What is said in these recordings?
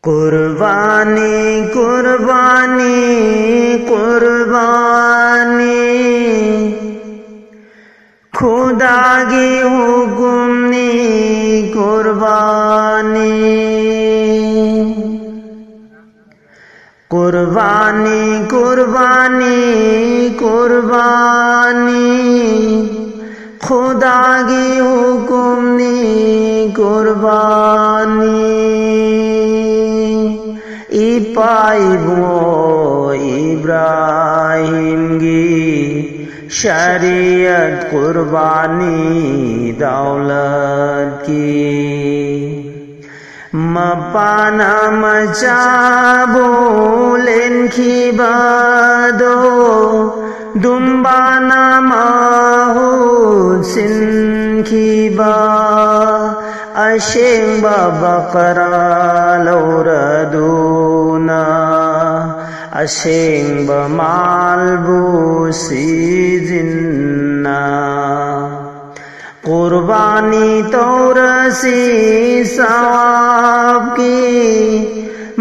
कुर्बानी कुर्बानी कुर्बानी खुदा की हुक्मनी कुर्बानी कुर्बानी कुर्बानी कुर्बानी खुदा की हुक्मनी कुर्बानी इपाइबो इब्राहिम की शरीयत कुर्बानी दौलत की मपाना मचाबो लेनखी बादो दुम्बाना माहू सिनखी बा अशेंग बकरा लौरदूना अशेंग मालबूसी जिन्ना कुर्बानी तौरसी सवाब की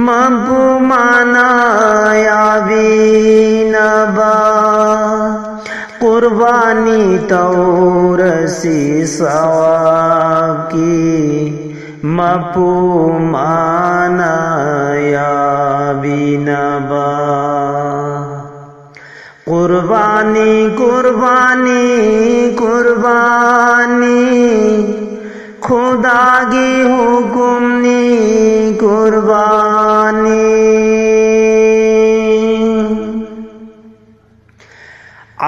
मबू माना याबीनबा कुर्बानी तौरसी सवाब की मपू माना याबीनबा कुर्बानी कुर्बानी कुर्बानी खुदा की हुक्मनी कुर्बानी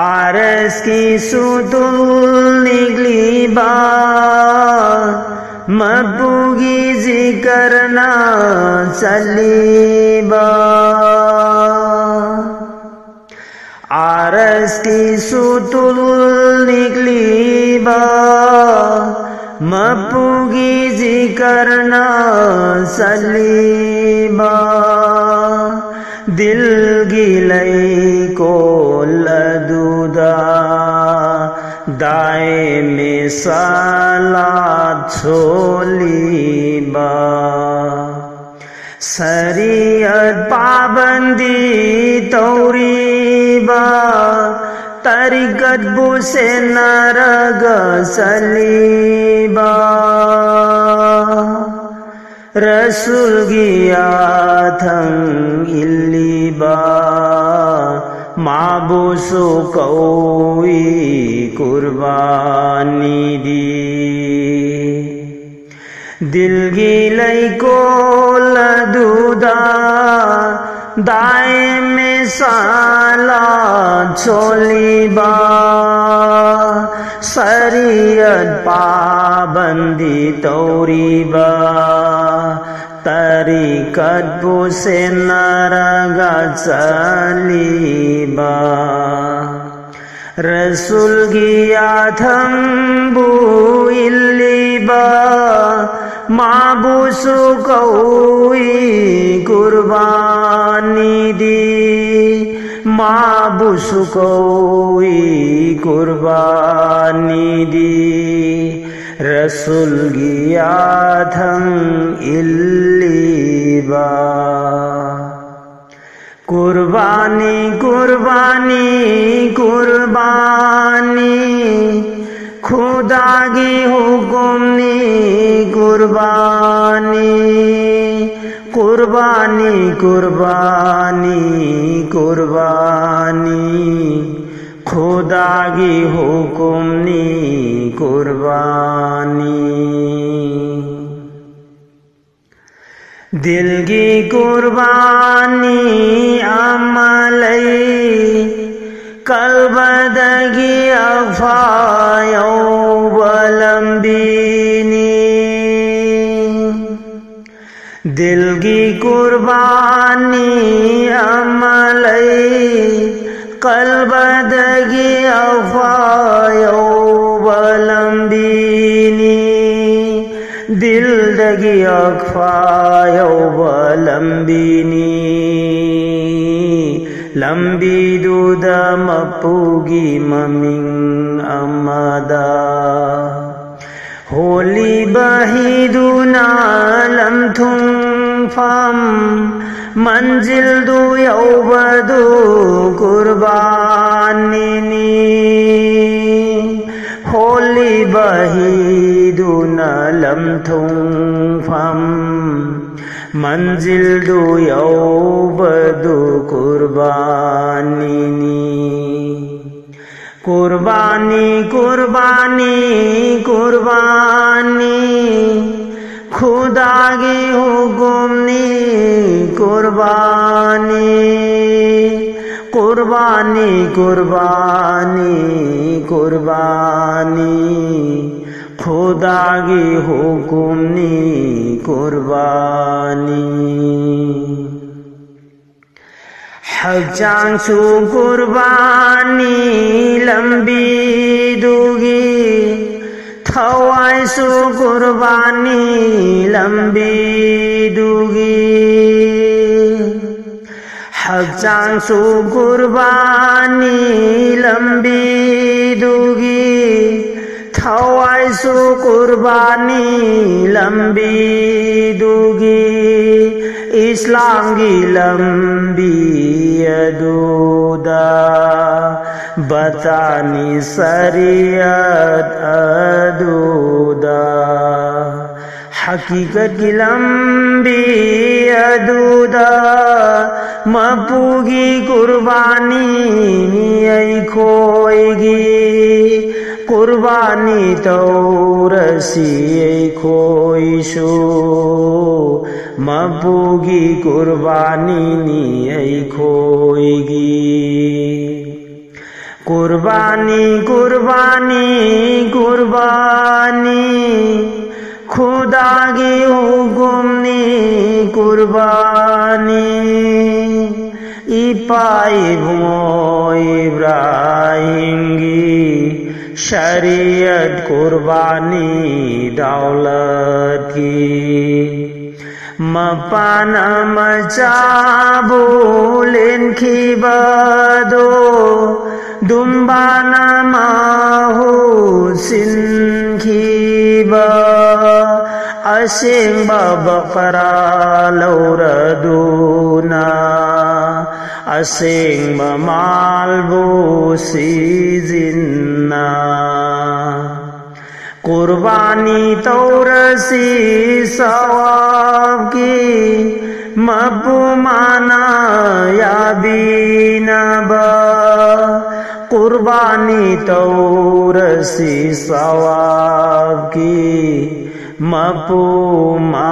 आरस की सुतुल निकली बात मबूगी जिक्र ना चली बात आरस की सुतुल निकली बात मबूगी जिक्र ना चली बात दिल गिलई को लदुदा दाए में सालात छोली बा शरीयत पाबंदी तौरी बा तरीकत बुसे नरग सलीबा रसूल गिया थंग इल्लीबा माबूसु कौई कुर्बानी दी दिल गिलई को लदुदा दाए में साला छोलीबा शरीयत पाबंदी तौरीबा तरीकत बुसे नरगा चलीबा रसूल गिया थंबू इल्लीबा माबूसु कौई कुर्बानी दी माबूसु कौई कुर्बानी दी रसूल गिया थंग इल्लीबा कुर्बानी कुर्बानी कुर्बानी खुदा की हुक्मनी कुर्बानी कुर्बानी कुर्बानी कुर्बानी खुदा की हुक्मनी कुर्बानी दिल की कुर्बानी अमलई कल्बदगी अफायो बलंबीनी दिल की कुर्बानी अमलई कल्बदगी अफायो बलंबीनी दिल दगी अखफायो बलंबीनी लंबी दूध मपूगी ममिंग अमदा होली बही दूना लमथुंग ꯐꯝ ꯃꯟꯖꯤꯜꯗꯨ ꯌꯧꯕꯗꯨ ꯀꯨꯔꯕꯥꯅꯤꯅꯤ ꯍꯣꯜꯂꯤꯕ ꯍꯤꯗꯨꯅ ꯂꯝꯊꯨꯡꯐꯝ ꯃꯟꯖꯤꯜꯗꯨ ꯌꯧꯕꯗꯨ ꯀꯨꯔꯕꯥꯅꯤꯅꯤ कुर्बानी कुर्बानी कुर्बानी खुदा की हुकुमनी कुर्बानी कुर्बानी कुर्बानी कुर्बानी खुदा की हुकुमनी कुर्बानी हजांसु कुर्बानी लंबीदुगी थवाइसु कुर्बानी लंबीदुगी हजांसु कुर्बानी लंबीदुगी थवाइसु कुर्बानी लंबीदुगी इस्लाम की लंबी अदूदा बतानी शरीयत अदूदा हकीकत की लंबी अदूदा मपूगी कुर्बानी खोएगी कुर्बानी तौरसी खोईशु मपूगी कुर्बानी खोएगी कुर्बानी कुर्बानी कुर्बानी खुदा की हुकुमनी कुर्बानी इपाई भुमो इब्राहिम की शरीयत कुर्बानी दौलत की मपाना मचाबुलिन खिबदो दुम्बाना माहु सिनखिबा असेंबा बकरा लौरदुना असेंबा मालबो सीजिन्ना कुर्बानी तौरसी सवाब की मपुमाना याबीनबा कुर्बानी तौरसी सवाब की मपुमा